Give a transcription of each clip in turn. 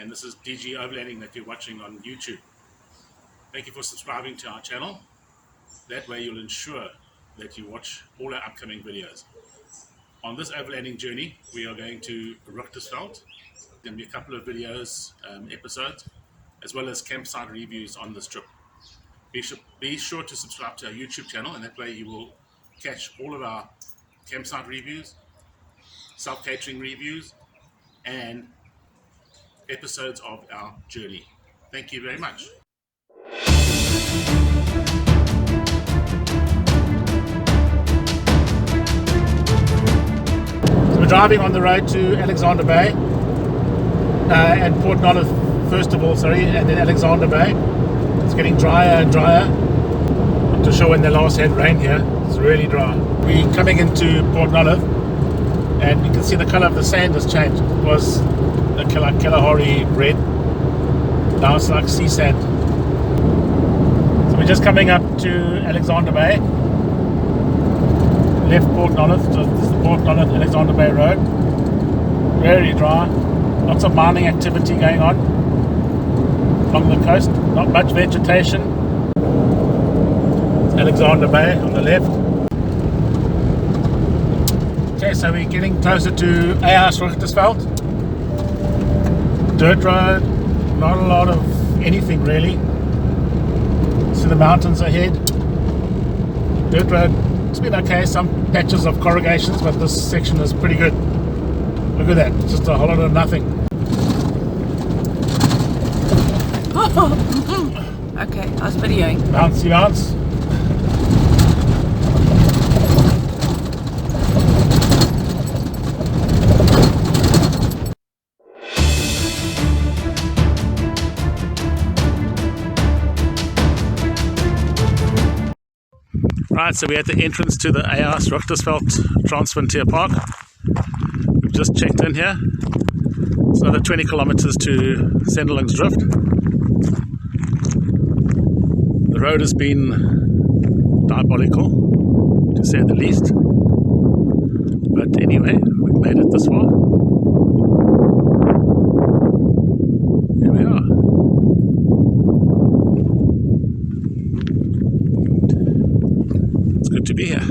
and this is DG Overlanding that you're watching on YouTube. Thank you for subscribing to our channel. That way you'll ensure that you watch all our upcoming videos. On this overlanding journey, we are going to Richtersveld. There's going to be a couple of videos, episodes, as well as campsite reviews on this trip. Be sure to subscribe to our YouTube channel, and that way you will catch all of our campsite reviews, self-catering reviews, and episodes of our journey. Thank you very much. So we're driving on the road to Alexander Bay and Port Nolloth first of all, and then Alexander Bay. It's getting drier and drier. Not too sure when they last had rain here. It's really dry. We're coming into Port Nolloth, and you can see the colour of the sand has changed. It was like Kalahari red. Now it's like sea sand. So we're just coming up to Alexander Bay. Left Port Nolloth, so this is the Port Nolloth Alexander Bay Road. Very dry. Lots of mining activity going on along the coast. Not much vegetation. It's Alexander Bay on the left. Okay, so we're getting closer to Richtersveld. Dirt road, not a lot of anything really. See the mountains ahead. Dirt road, it's been okay, some patches of corrugations, but this section is pretty good. Look at that, it's just a whole lot of nothing. Okay, I was videoing. Bouncy bounce. Right, so we're at the entrance to the Richtersveld Transfrontier Park. We've just checked in here. It's another 20 kilometers to Sendelingsdrif. The road has been diabolical, to say the least. But anyway, we've made it this far. Here we are. It's good to be here.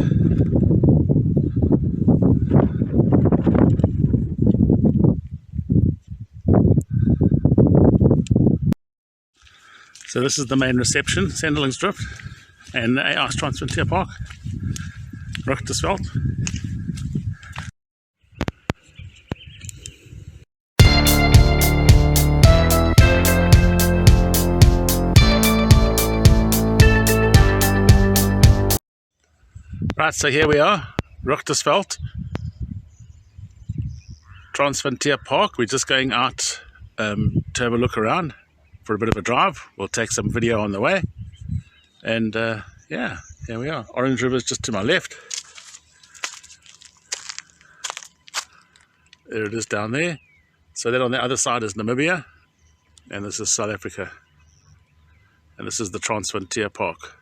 So this is the main reception, Sendelingsdrif, and the Transfrontier Park, Richtersveld. Right, so here we are, Richtersveld Transfrontier Park. We're just going out to have a look around for a bit of a drive. We'll take some video on the way, and yeah, here we are. Orange River is just to my left. There it is down there. So that on the other side is Namibia, and this is South Africa, and this is the Transfrontier Park.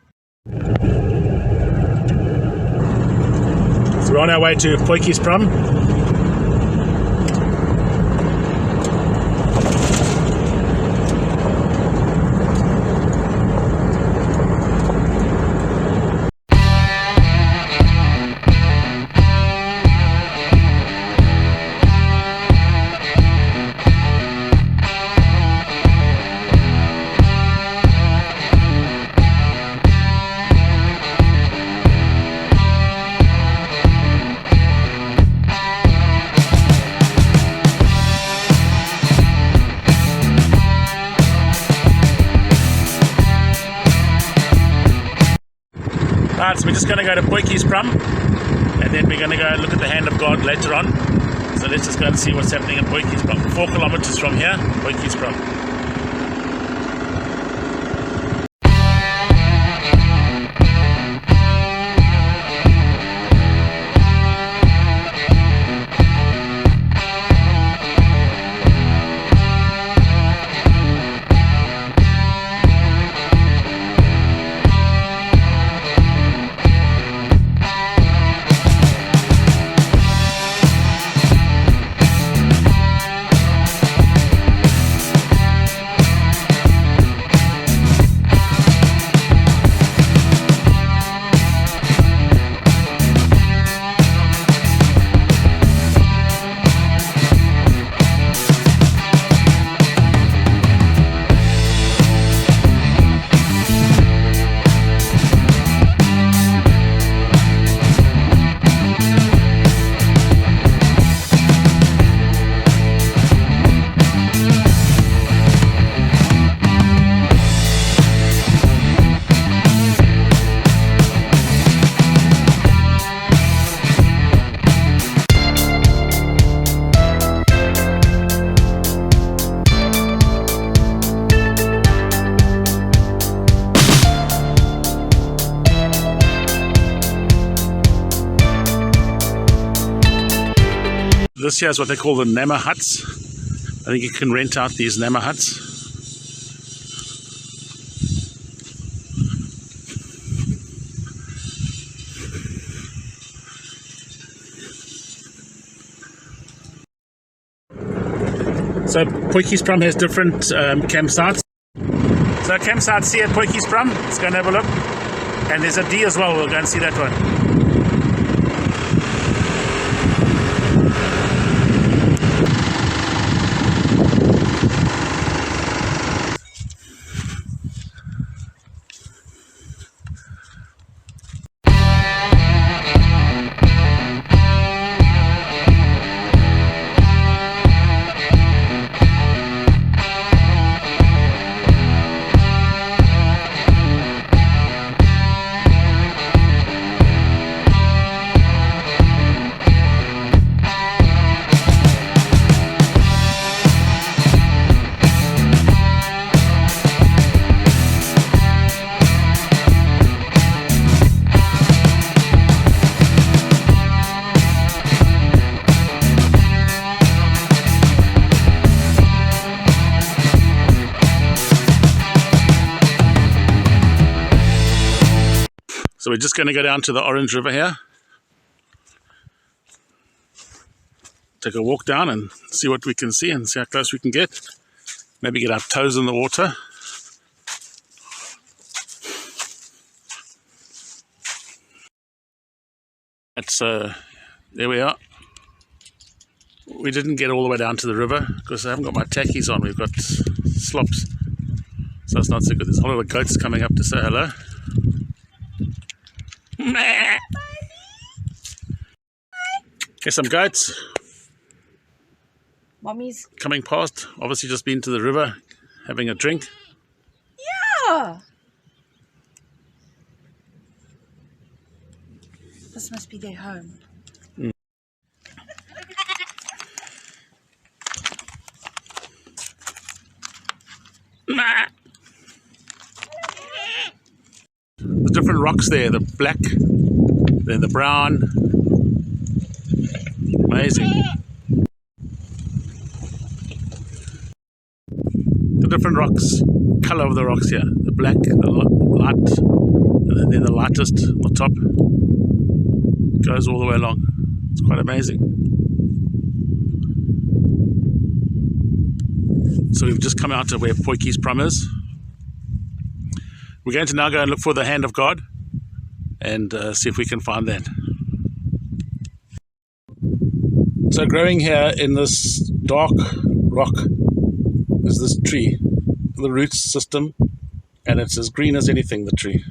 So we're on our way to Potjiespram. Right, so we're just going to go to Potjiespram, and then we're going to go look at the Hand of God later on. So let's just go and see what's happening in Potjiespram. 4 kilometers from here, Potjiespram. This here is what they call the Nama huts. I think you can rent out these Nama huts. So Potjiespram has different campsites. So campsite C at Potjiespram, let's go and have a look. And there's a D as well, we'll go and see that one. So we're just going to go down to the Orange River here. Take a walk down and see what we can see and see how close we can get. Maybe get our toes in the water. That's, there we are. We didn't get all the way down to the river because I haven't got my tackies on. We've got slops. So it's not so good. There's a whole lot of goats coming up to say hello. Here's some goats. Mommy's coming past. Obviously just been to the river, having a drink. Yeah. This must be their home. The different rocks there, the black, then the brown. Amazing. The different rocks, colour of the rocks here. The black, the light, and then the lightest on the top. Goes all the way along. It's quite amazing. So we've just come out to where Potjiespram is. We're going to now go and look for the hand of God and see if we can find that. So growing here in this dark rock is this tree, the root system, and it's as green as anything, the tree.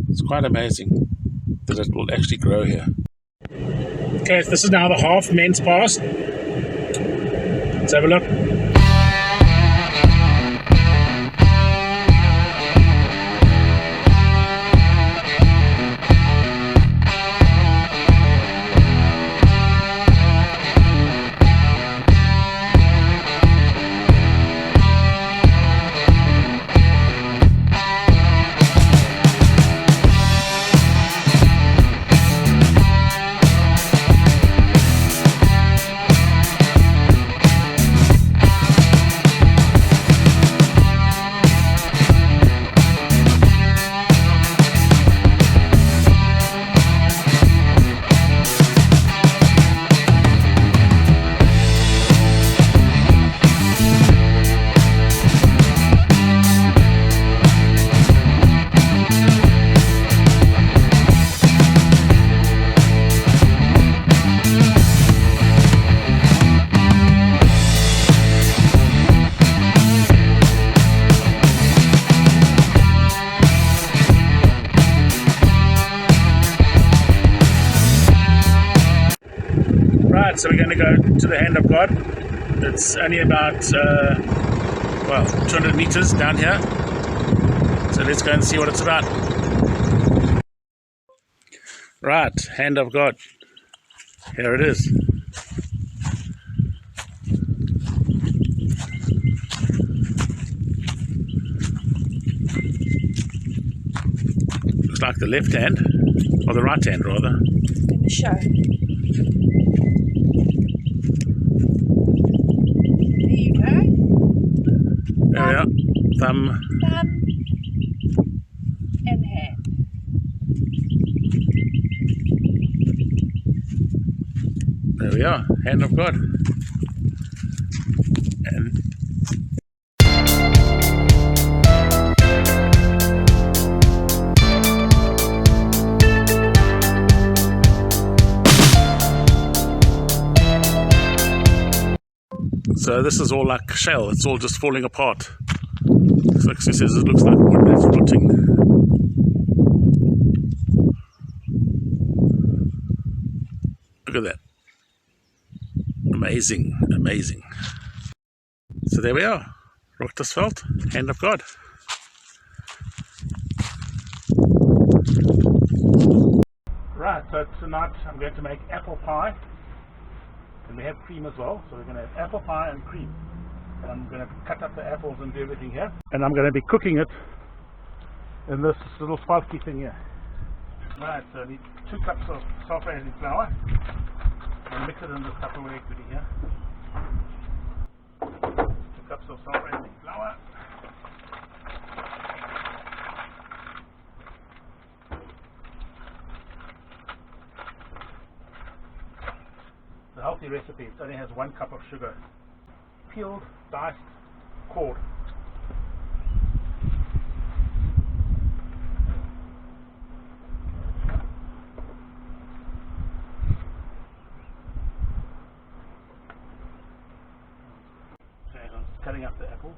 It's quite amazing that it will actually grow here. Okay, this is now the Halfmens pass. Let's have a look. So we're going to go to the hand of God. It's only about, 200 meters down here. So let's go and see what it's about. Right, hand of God. Here it is. Looks like the left hand, or the right hand rather. Let me show. thumb. Thumb and hand. There we are, hand of God. And so this is all like shell, it's all just falling apart. So she says it looks like wood that's rotting. Look at that. Amazing, amazing. So there we are, Richtersveld, hand of God. Right, so tonight I'm going to make apple pie. And we have cream as well, so we're going to have apple pie and cream. And I'm going to cut up the apples and do everything here. And I'm going to be cooking it in this little sparky thing here. Right, so I need 2 cups of self-raising flour. And mix it in this Tupperware goodie here. 2 cups of self-raising flour. The healthy recipe, it only has 1 cup of sugar. Peeled, diced, cored. Okay, I'm cutting up the apples.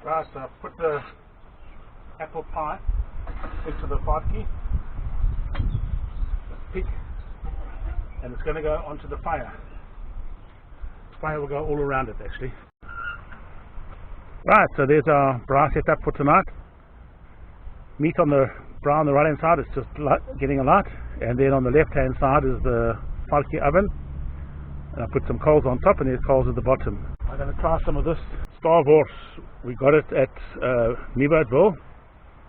Right, so I've put the apple pie into the potki. Pick. And it's going to go onto the fire. The fire will go all around it actually. Right, so there's our braai set up for tonight. Meat on the braai on the right hand side is just getting alight, and then on the left hand side is the falkie oven, and I put some coals on top and there's coals at the bottom. I'm going to try some of this Starvorse. We got it at Nieuwoudtville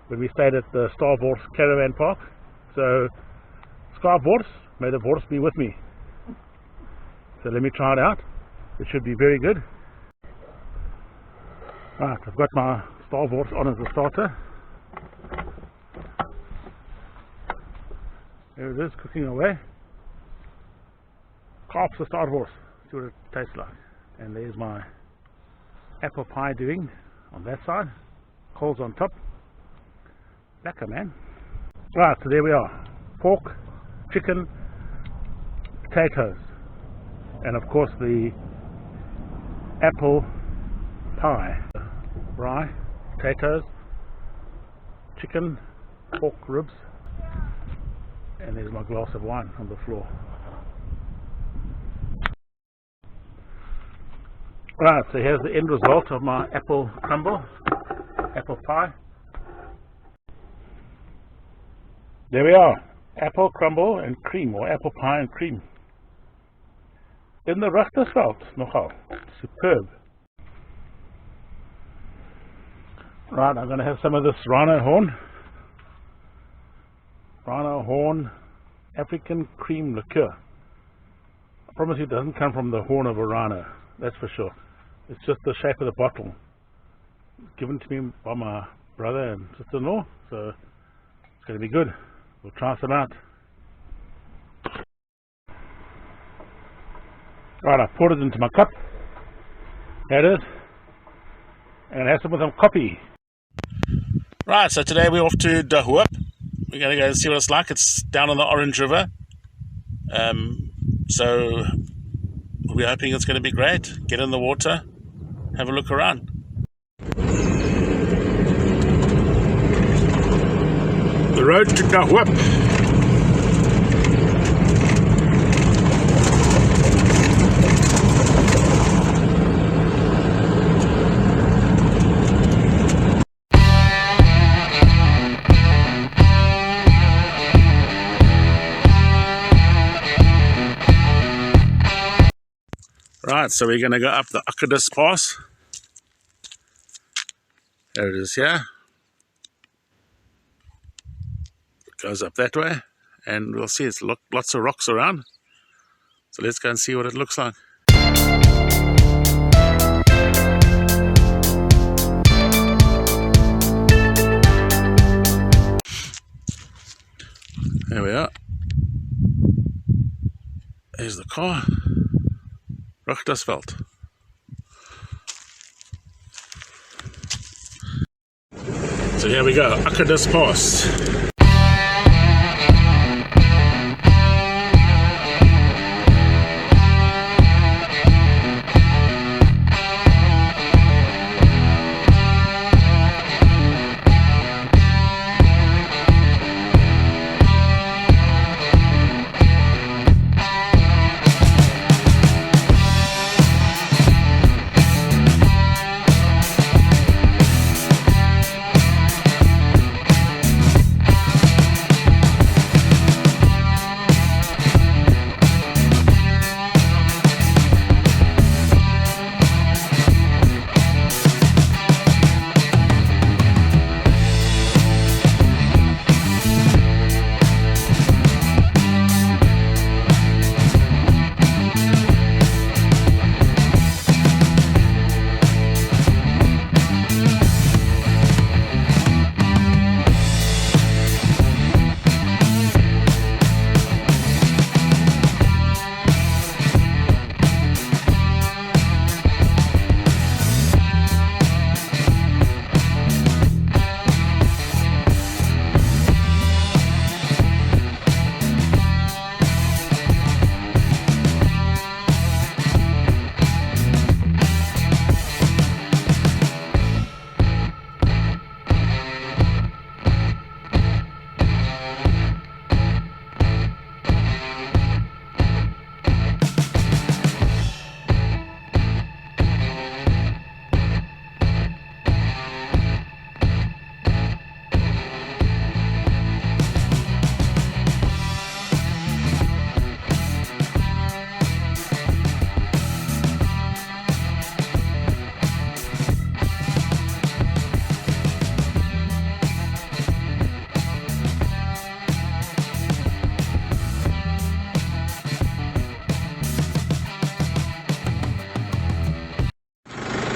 when we stayed at the Starvorse Caravan Park. So Starvorse, may the Vorse be with me. So let me try it out. It should be very good. Right, I've got my Starvorse on as a starter. There it is, cooking away. Carps the Starvorse. See what it tastes like. And there's my apple pie doing on that side. Coals on top. Lekker man. Right, so there we are. Pork, chicken, potatoes, and of course the apple pie. Braai, potatoes, chicken, pork ribs, and there's my glass of wine on the floor. Right, so here's the end result of my apple crumble, apple pie. There we are, apple crumble and cream, or apple pie and cream. In the Richtersveld, nogal. Superb. Right, I'm going to have some of this rhino horn. Rhino horn African cream liqueur. I promise you it doesn't come from the horn of a rhino, that's for sure. It's just the shape of the bottle. Given to me by my brother and sister-in-law, so it's going to be good. We'll try some out. Right, I poured it into my cup. There it is. And I have some with some coffee. Right, so today we're off to Gariep. We're going to go and see what it's like. It's down on the Orange River. So we're hoping it's going to be great. Get in the water, have a look around. The road to Gariep. Right, so we're going to go up the Akkedis pass. There it is here. It goes up that way, and we'll see it's lots of rocks around. So let's go and see what it looks like. There we are. Here's the car. Richtersveld. So here we go, Akkedis Pass.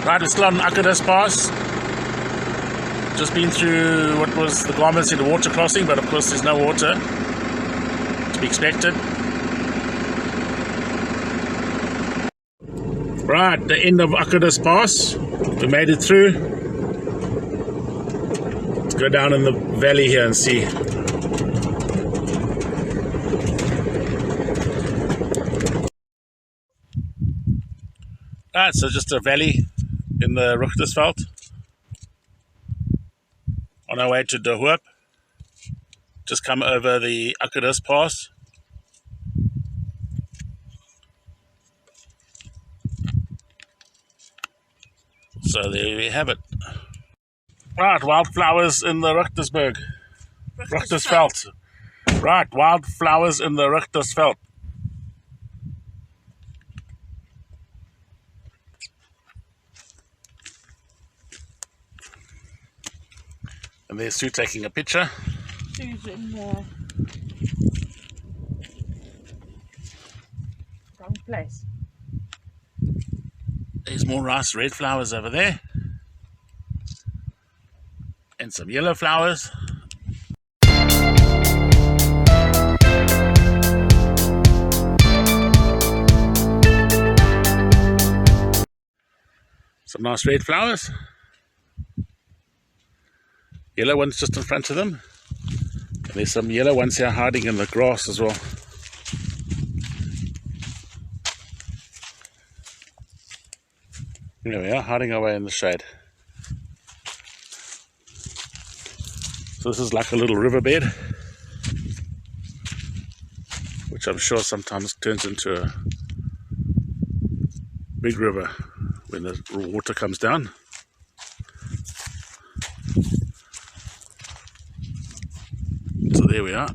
Right, we're still on Akkedis Pass. Just been through what was the Gariep said a water crossing, but of course there's no water to be expected. Right, the end of Akkedis Pass. We made it through. Let's go down in the valley here and see. Right, so just a valley in the Richtersveld on our way to Gariep. Just come over the Akkedis Pass. So there we have it. Right, wildflowers in the Richtersveld. Right, wildflowers in the Richtersveld. And there's Sue taking a picture. Sue's in the wrong place. There's more nice red flowers over there. And some yellow flowers. Some nice red flowers. Yellow ones just in front of them. And there's some yellow ones here hiding in the grass as well. There we are, hiding away in the shade. So this is like a little riverbed, which I'm sure sometimes turns into a big river when the water comes down. So there we are.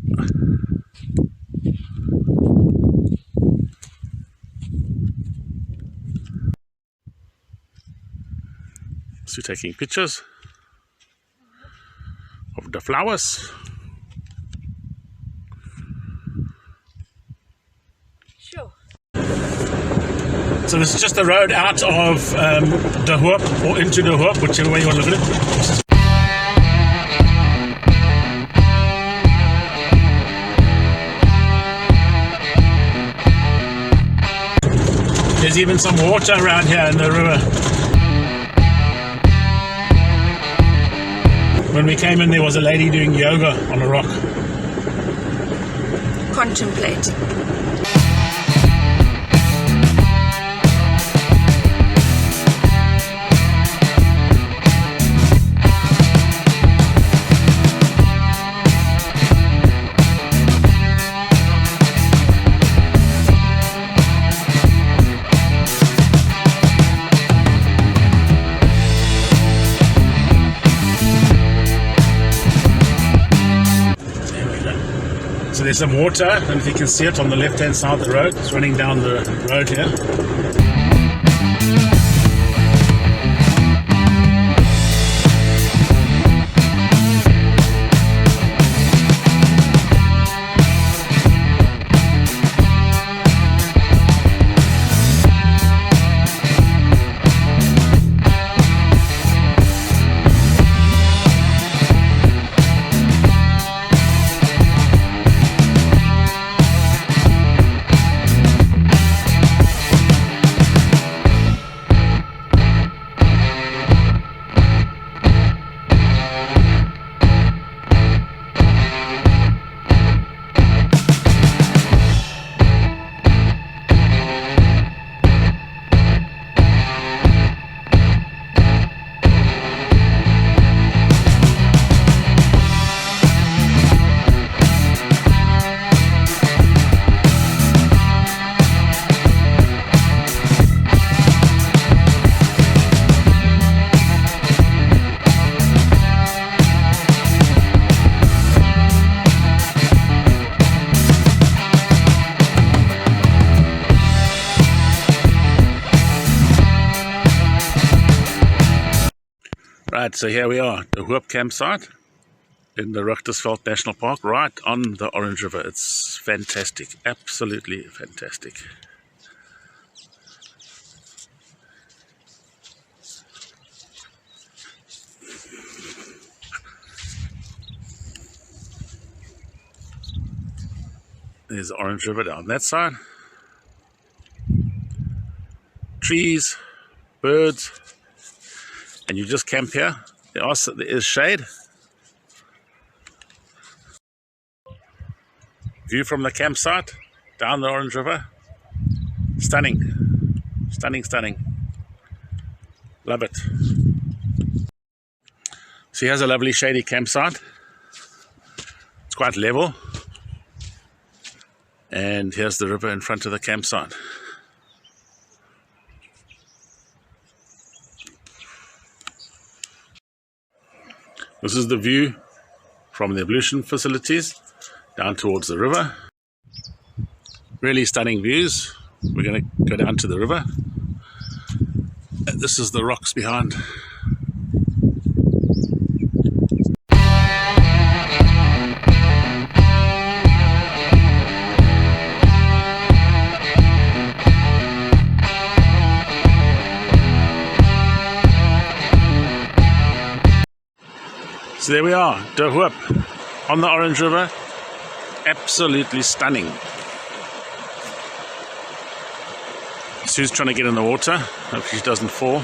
So taking pictures of the flowers. Sure. So this is just the road out of Gariep or into Gariep, whichever way you want to look at it. There's even some water around here in the river. When we came in, there was a lady doing yoga on a rock. Contemplate. So there's some water, and if you can see it on the left hand side of the road, it's running down the road here. Right, so here we are, the Hoop campsite in the Richtersveld National Park, right on the Orange River. It's fantastic, absolutely fantastic. There's the Orange River down that side. Trees, birds, and you just camp here. There is shade. View from the campsite down the Orange River. Stunning, stunning, stunning. Love it. So here's a lovely shady campsite. It's quite level. And here's the river in front of the campsite. This is the view from the ablution facilities down towards the river. Really stunning views. We're going to go down to the river. And this is the rocks behind. So there we are, De Hoop on the Orange River. Absolutely stunning. Sue's trying to get in the water. Hope she doesn't fall.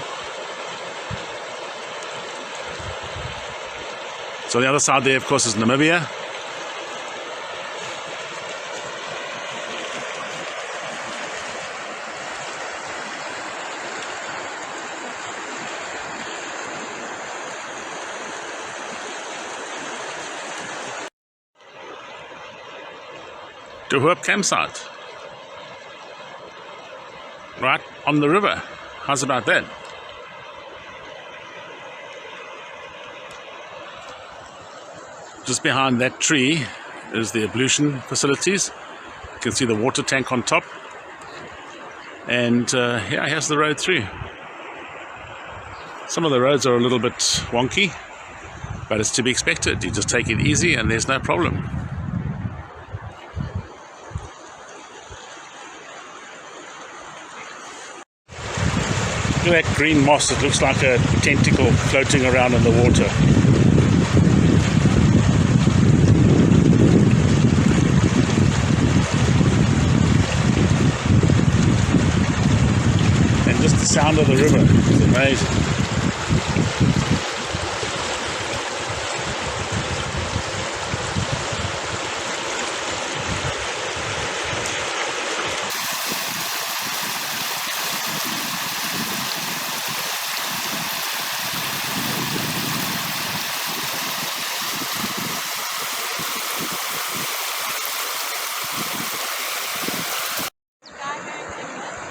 So on the other side there, of course, is Namibia. De Hoop campsite. Right on the river. How's about that? Just behind that tree is the ablution facilities. You can see the water tank on top. And yeah, here's the road through. Some of the roads are a little bit wonky, but it's to be expected. You just take it easy and there's no problem. Look at that green moss. It looks like a tentacle floating around in the water. sound of the river is amazing.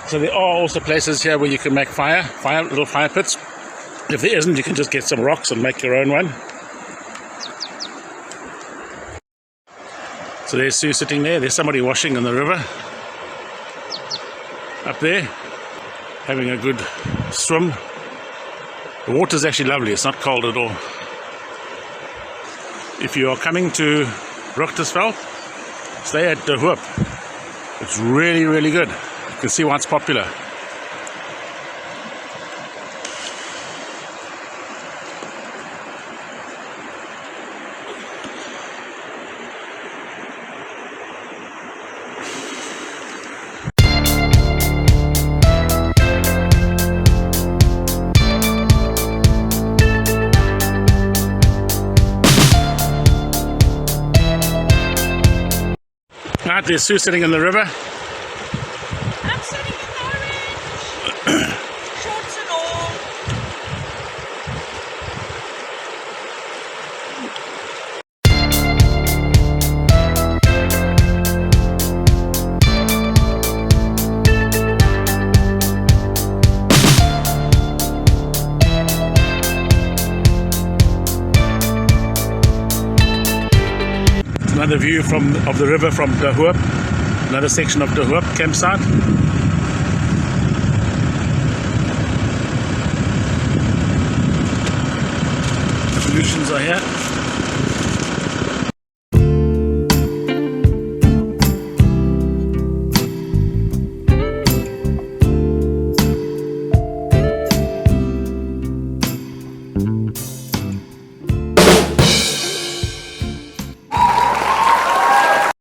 So there are also places here where you can make little fire pits. If there isn't, you can just get some rocks and make your own one. So there's Sue sitting there. There's somebody washing in the river. Up there, having a good swim. The water's actually lovely. It's not cold at all. If you are coming to Richtersveld, stay at De Hoop. It's really, really good. You can see why it's popular. Right, there's Sue sitting in the river. I'm sitting in the orange. Shorts and all. Another view of the river from De Hoop, another section of De Hoop campsite. The pollutions are here.